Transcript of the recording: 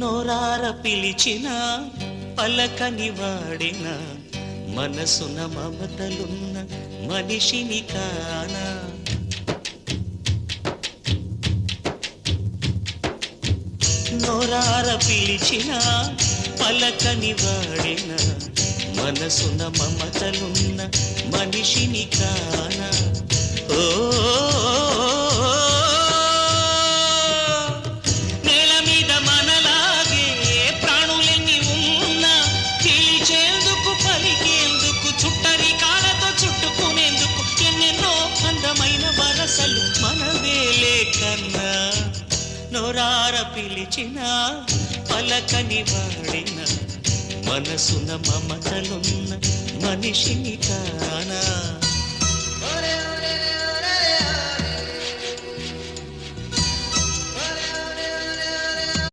నోరార పిలిచిన పలకని వాడిన మనసున మమతలున్న మనిషిని కానా. నోరార పిలిచిన పలకని వాడిన మనసున మమతలున్న మనిషిని కానా. ఓ నేల మీద మనలాగే ప్రాణులెన్ని ఉన్నా పిలిచేందుకు పలికేందుకు చుట్టరి కాళ్ళతో చుట్టుకునేందుకు ఎన్నెన్నో అందమైన వరసలు మనవేలే కన్నా. నోరార పిలిచిన పలకని వాడిన మనసున మమతలున్న మనిషిని కానా.